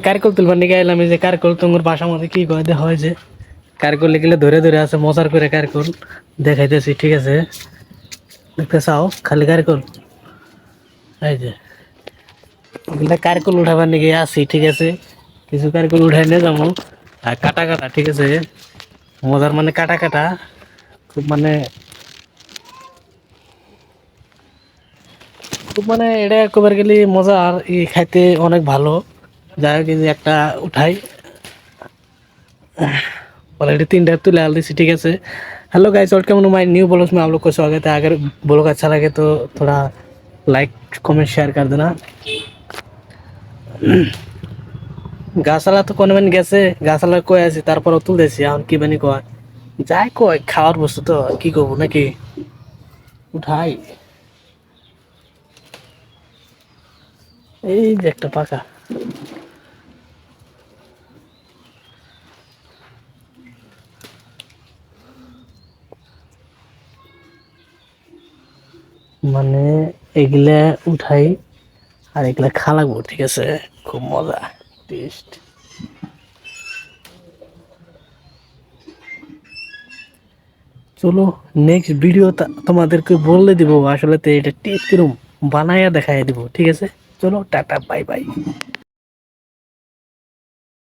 কারকল তুলবার নিয়ে এলাম, এই যে কারকল তোমার বাসার মধ্যে কি কয় দেখা হয় যে কারকল গেলে ধরে ধরে আছে মজার করে কারকল দেখাইতেছি, ঠিক আছে? দেখতে চাও খালি কারকল, এই যে এগুলা কারকল উঠাবার নিয়ে আসি, ঠিক আছে? কিছু কারকল উঠাই নিয়ে যাবো আর কাটা কাটা, ঠিক আছে? মজার মানে কাটা কাটা, খুব মানে খুব মানে এটা একবার গেলে মজা, আর খাইতে অনেক ভালো। যাই হোক, এই যে একটা উঠাই অলरेडी 3 तुले डाल दी, ठीक है? Hello guys, welcome to my new blogs में आप लोग को स्वागत है। अगर ब्लॉग अच्छा लगे तो थोड़ा लाइक कमेंट शेयर कर देना। গাছালা তো কোন মানে গেছে, গাছালা কই আছে, তারপর তুল দেছি এখন কি বানি কয় যাই কয় খাওয়ার বস্তু তো কি করবো নাকি, উঠাই। এই যে একটা পাকা, মানে এগুলা উঠাই আর এগুলা খালাবো, ঠিক আছে? খুব মজা টেস্ট। চলো নেক্সট ভিডিও তোমাদেরকে বলে দিব আসলে তো এটা টেস্ট কিরম বানায়া দেখাই দিব, ঠিক আছে? চলো টাটা, বাই বাই।